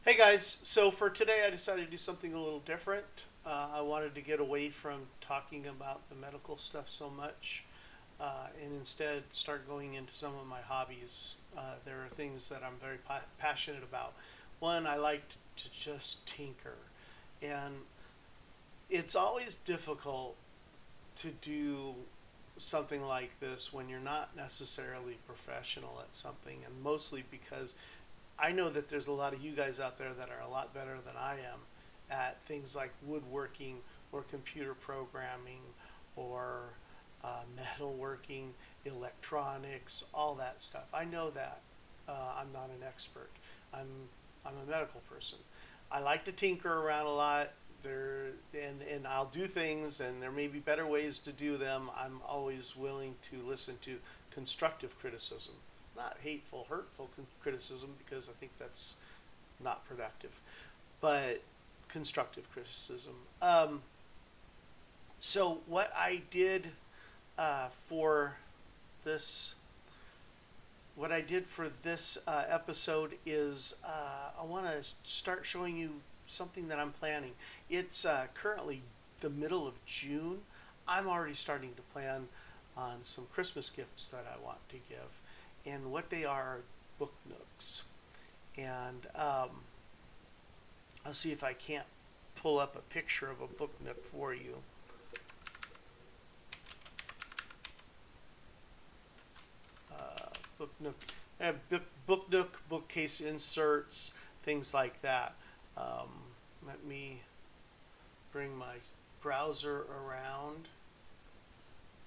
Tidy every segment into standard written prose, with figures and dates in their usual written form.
Hey guys, so for today I decided to do something a little different. I wanted to get away from talking about the medical stuff so much and instead start going into some of my hobbies. There are things that I'm very passionate about. One, I like to just tinker, and it's always difficult to do something like this when you're not necessarily professional at something, and mostly because I know that there's a lot of you guys out there that are a lot better than I am at things like woodworking or computer programming or metalworking, electronics, all that stuff. I know that I'm not an expert. I'm I'm a medical person. I like to tinker around a lot. There and I'll do things, and there may be better ways to do them. I'm always willing to listen to constructive criticism, not hateful, hurtful criticism, because I think that's not productive, but constructive criticism. So what I did for this, what I did for this episode is I want to start showing you something that I'm planning. It's currently the middle of June. I'm already starting to plan on some Christmas gifts that I want to give, and what they are Book Nooks. And I'll see if I can't pull up a picture of a Book Nook for you. Book Nook, Book Nook, bookcase inserts, things like that. Um, Let me bring my browser around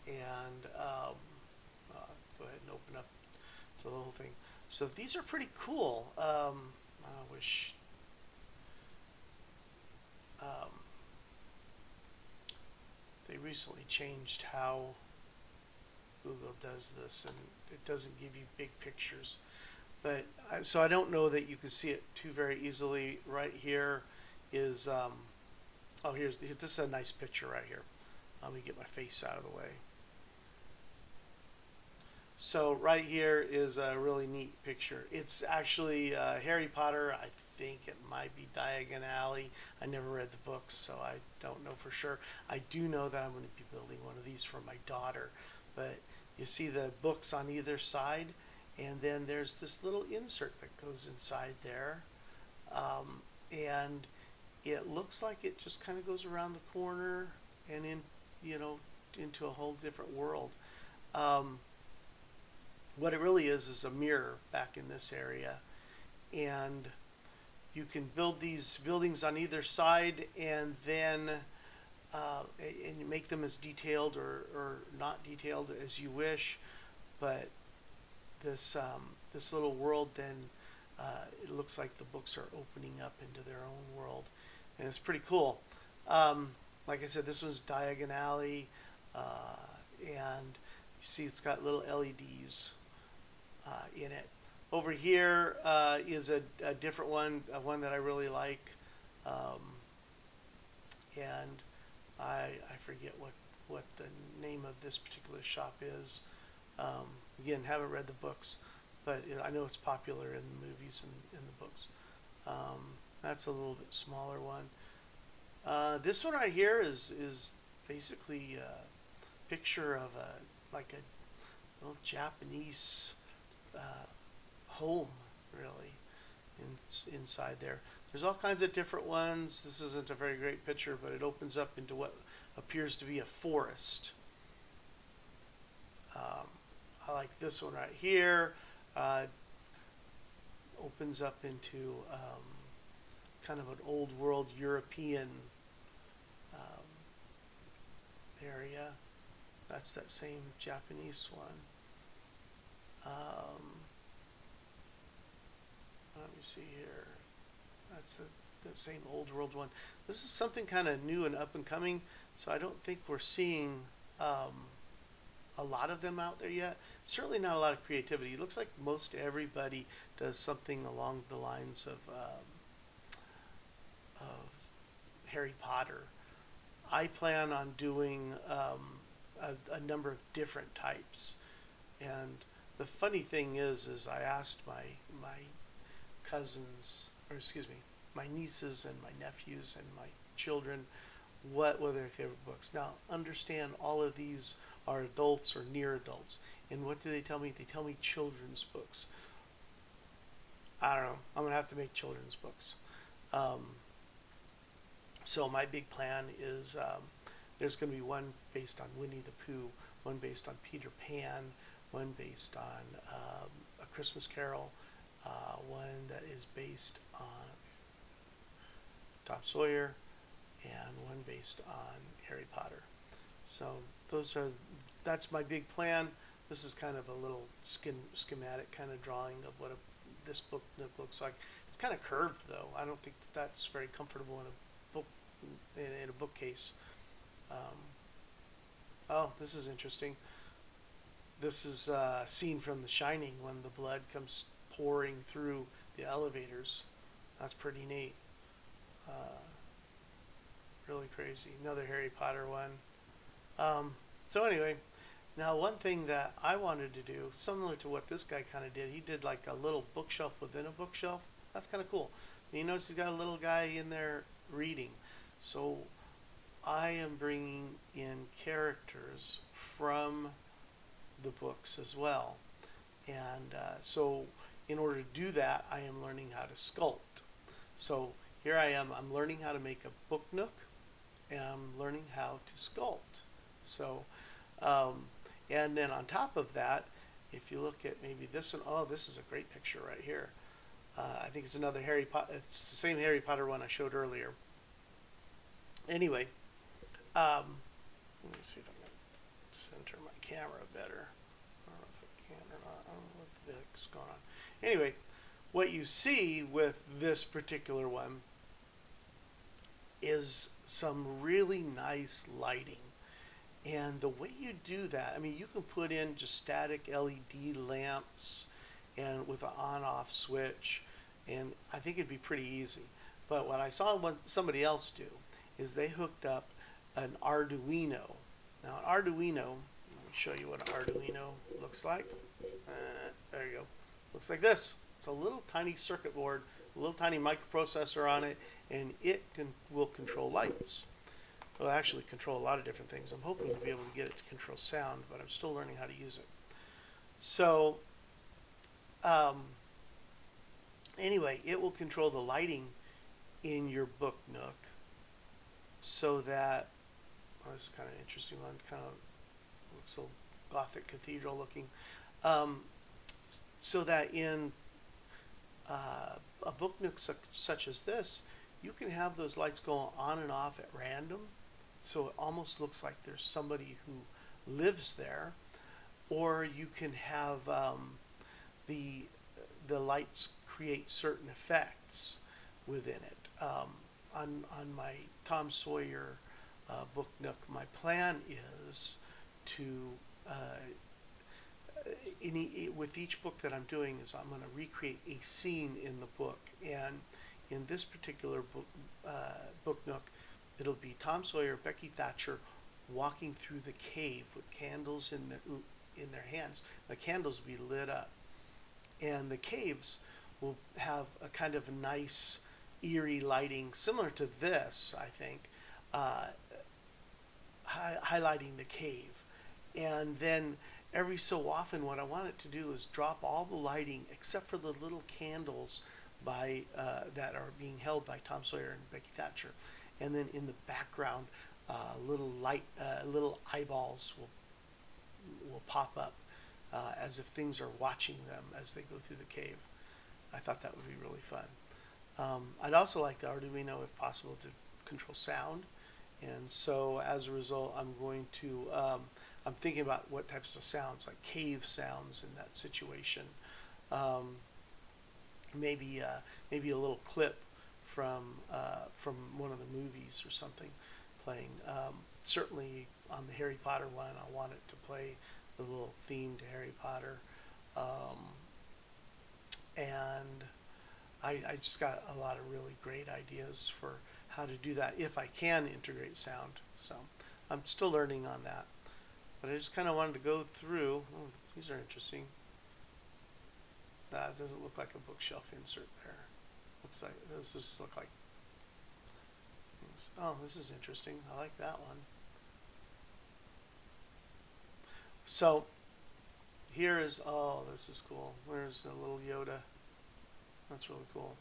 and go ahead and open up the whole thing. So these are pretty cool. I wish um, they recently changed how Google does this, and it doesn't give you big pictures. But so I don't know that you can see it too very easily. Right here is oh, this is a nice picture right here. Let me get my face out of the way. So right here is a really neat picture. It's actually Harry Potter. I think it might be Diagon Alley. I never read the books, so I don't know for sure. I do know that I'm going to be building one of these for my daughter. But you see the books on either side, and then there's this little insert that goes inside there. And it looks like it just kind of goes around the corner and you know, into a whole different world. Um, what it really is a mirror back in this area, and you can build these buildings on either side, and then and make them as detailed or not detailed as you wish. But this little world then it looks like the books are opening up into their own world, and it's pretty cool. Like I said, this one's Diagon Alley, and you see it's got little LEDs in it. Over here is a different one that I really like, um, and I forget what the name of this particular shop is. Again, haven't read the books, but I know it's popular in the movies and in the books. That's a little bit smaller one. This one right here is basically a picture of a like a little Japanese uh, home, really, inside there. There's all kinds of different ones. This isn't a very great picture, but it opens up into what appears to be a forest. Um, I like this one right here. Uh, Opens up into kind of an old world European um, area. That's that same Japanese one. Um, Let me see here. That's the same old world one. This is something kind of new and up and coming, so I don't think we're seeing um, a lot of them out there yet. Certainly not a lot of creativity. It looks like most everybody does something along the lines of Harry Potter. I plan on doing a number of different types, and the funny thing is I asked my cousins or excuse me, my nieces and my nephews and my children, what were their favorite books. Now, understand all of these are adults or near adults. And what do they tell me? They tell me children's books. I don't know. I'm going to have to make children's books. Um, so my big plan is there's going to be one based on Winnie the Pooh, one based on Peter Pan, one based on A Christmas Carol, one that is based on Tom Sawyer, and one based on Harry Potter. So that's my big plan. This is kind of a little schematic kind of drawing of what this book nook looks like. It's kind of curved though. I don't think that's very comfortable in a book in a bookcase. Um, oh, this is interesting. This is a scene from The Shining when the blood comes pouring through the elevators. That's pretty neat. Uh, really crazy. Another Harry Potter one. So anyway, now one thing that I wanted to do, similar to what this guy kind of did, he did like a little bookshelf within a bookshelf. That's kind of cool. And you notice he's got a little guy in there reading. So I am bringing in characters from the books as well. And so in order to do that, I am learning how to sculpt. So here I am, I'm learning how to make a book nook, and I'm learning how to sculpt. So, and then on top of that, if you look at maybe this one, oh, this is a great picture right here. I think it's another Harry Potter, it's the same Harry Potter one I showed earlier. Anyway, let me see if I can center my camera better. I don't know if I can or not. I don't know what the heck's going on. Anyway, what you see with this particular one is some really nice lighting. And the way you do that, I mean, you can put in just static LED lamps and with an on-off switch, and I think it'd be pretty easy. But what I saw somebody else do is they hooked up an Arduino. Now, an Arduino, let me show you what an Arduino looks like. There you go. Looks like this. It's a little tiny circuit board, a little tiny microprocessor on it, and it will control lights. It'll actually control a lot of different things. I'm hoping to be able to get it to control sound, but I'm still learning how to use it. So, anyway, it will control the lighting in your book nook so that, well, this is kind of an interesting one, kind of looks a Gothic cathedral looking, so that in a book nook such as this, you can have those lights go on and off at random, so it almost looks like there's somebody who lives there, or you can have the lights create certain effects within it. On my Tom Sawyer book nook, my plan is to with each book that I'm doing is I'm going to recreate a scene in the book, and in this particular book nook, it'll be Tom Sawyer, Becky Thatcher walking through the cave with candles in their hands. The candles will be lit up, and the caves will have a kind of nice, eerie lighting similar to this, I think, highlighting the cave. And then every so often, what I want it to do is drop all the lighting except for the little candles that are being held by Tom Sawyer and Becky Thatcher, and then in the background, little eyeballs will pop up as if things are watching them as they go through the cave. I thought that would be really fun. I'd also like the Arduino, if possible, to control sound, and so as a result, I'm thinking about what types of sounds, like cave sounds in that situation. Maybe a little clip from one of the movies or something playing. Certainly on the Harry Potter one, I want it to play the little theme to Harry Potter. And I just got a lot of really great ideas for how to do that if I can integrate sound. So I'm still learning on that. But I just kind of wanted to go through. Oh, these are interesting. That doesn't look like a bookshelf insert there. Looks like this just look like things. Oh, this is interesting. I like that one. So here is, oh, this is cool. Where's the little Yoda? That's really cool.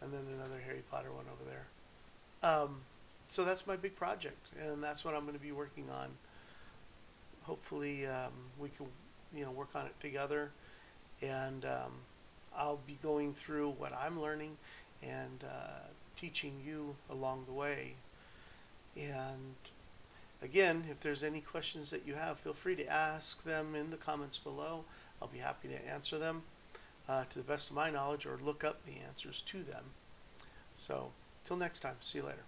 And then another Harry Potter one over there. Um, so that's my big project, and that's what I'm going to be working on. Hopefully, we can, work on it together, and I'll be going through what I'm learning and teaching you along the way. And again, if there's any questions that you have, feel free to ask them in the comments below. I'll be happy to answer them to the best of my knowledge or look up the answers to them. So, till next time, see you later.